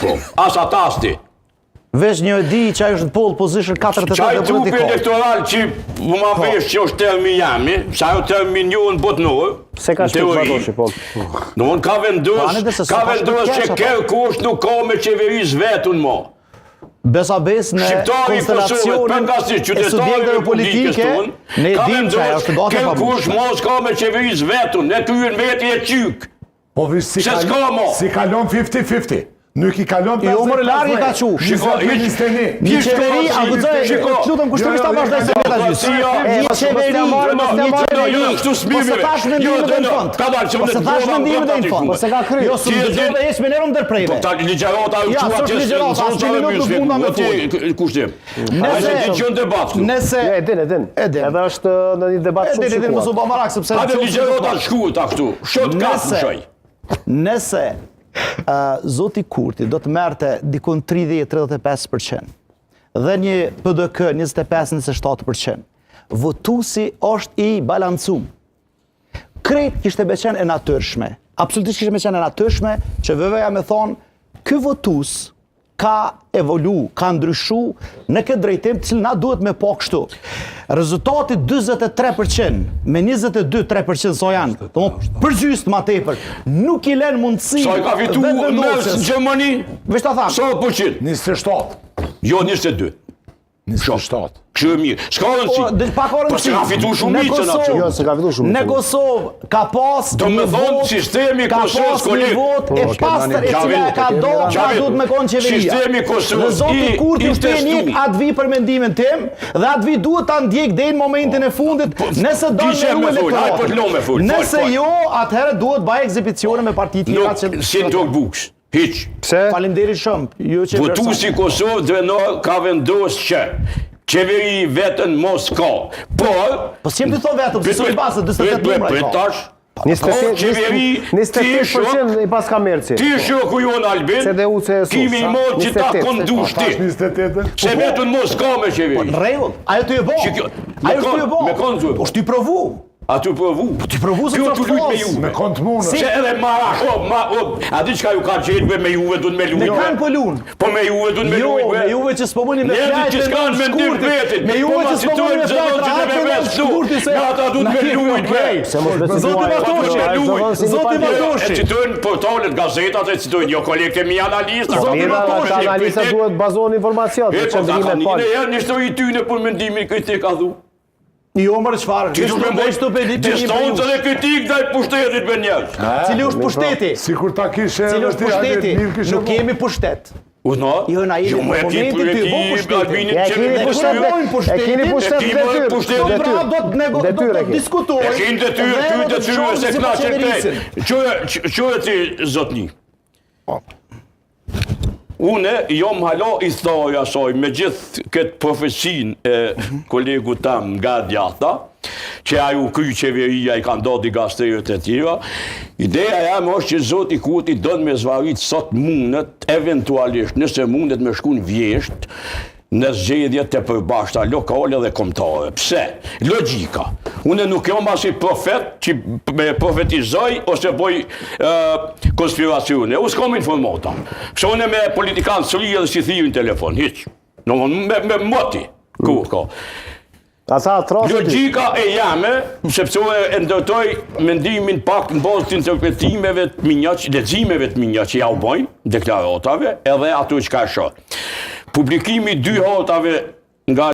po. As atasti. Vesh një di që ajo është në pole position 4 Qaj trupi elektoral që më ma vesh që është termi jami, që ajo termi njohën botënorë, se ka shpik Vadoshi, po. Në unë ka vendos që kërkush nuk ka me qeveris vetën mo. Besa bes në konstelacionin e subjekteve politike, ne dim që ajo është gati pa kërkush mos ka me qeveris vetën, ne kryen veti e qyk. Po vish si kalon 50-50. Nuk i kalon 50-50. Jo, mërë largë i ka qu. Një qeveri, a gudzoj, të lutëm kushtërisht ta vazhdoj se veta gjysë. Një qeveri, po se thash në ndime dhe në fond. Po se thash në ndime dhe në fond. Po se ka kry. Jo, së në dëgjove e shme nërëm dërprejve. Po ta ligjarata u qua që asë një minut nuk munda me full. Kushtim. Nëse ti gjën debat. Nëse... Edin. Edhe është në një debat shumë shumë. Edin, mësu ba marak, sepse... Hajde ligjarata shkuet a këtu. Shot kap në shoj. Nëse Zoti Kurti do të merte dikun 30-35% dhe një PDK 25-27%, votusi është i balancum. Krejt kishte me qenë e natyrshme, absolutisht kishte me qenë e natyrshme që vëveja me thonë, ky votus ka evolu, ka ndryshu në këtë drejtim të cilë na duhet me po kështu. Rezultati 23% me 22-3% so janë, përgjystë ma tepër, nuk i len mundësi... Sa i ka fitu mërës në Gjermani? Vesh ta thamë. Sa përqin? 27. Jo, 22. 27. Kështë mirë. Shka rëndësi? Po se ka fitu shumë miqën atë që. Jo, se ka fitu shumë miqën. Në Kosovë ka pas një vot e pastër e cila e ka do ka duhet me konë qeveria. Dhe Zoti Kurti u shtë njek atë vi për mendimin tim dhe atë vi duhet ta ndjek dhe në momentin e fundit nëse do në ru elektorat. Nëse jo, atëherë duhet bëj ekzibicione me partitë tjera që... Si në tokë bukës. Hiq. Faleminderit shumë. Votusi Kosovë drenor ka vendos që qeveri vetën mos ka, por... Po si jem të thonë vetëm, si së i basë, 28 numra i ka. 28% i pas ka mërci. Ti shoku jonë Albin, kimi i mod që ta kondush ti. Se vetën mos ka me qeveri. Regull, ajo të e bo. Ajo të e bo. Me konë zërë. është të i provu. A të provu? Po të i provu se të është fos. Me konë të mundë. Se edhe a di qka ju ka qenë me juve du në me luj? Me kanë për lunë. Po me juve du në me luj? Jo, me juve që s'pomoni me flajtë që s'kanë me ndirë vetit. Me juve që s'pomoni me flajtë ratë me shkurti se... Ja ta du në me luj. Zoti Vatoshi. E citojnë portalet, gazetat, e citojnë jo kolekte mi analista. Zoti Vatoshi. Analista duhet bazohen informacion. E po ta ka një herë një histori tyne për mendimin kritik a dhu. Jo mërë qfarë, distancë dhe kritik dhe pushtetit për njerës. Cili është pushteti? Sikur ta kishe... Cili është pushteti? Nuk kemi pushtet. Jo na jemi në momentin të bo pushtetit. E keni pushtetit. E keni pushtetit dhe tyr. Do të diskutojnë. E keni dhe tyr se kna që krejt. Qërë ti zotni? Une jom hala i thaj asaj me gjithë këtë profesin e kolegu tam nga djatha, që aju kry qeveria i kanë dodi gasterët e tjera. Ideja jam është që Zoti Kurti dënë me zvarit sot mundet, eventualisht nëse mundet me shku në vjesht, në zgjedhjet të përbashkëta lokale dhe kombëtare. Pse? Logjika. Unë nuk jam as i profet që me profetizoj ose boj konspiracione. U s'kam informata. Pse unë me politikanë sërije dhe si thiju në telefon, hiq. Me moti. Kur ka. Logjika e jame, sepse e ndërtoj mendimin pak në bazë të interpretimeve të minja, leximeve të minja që ja u bojnë, deklaratave, edhe ato që ka shoh. Publikimi 2 hartave nga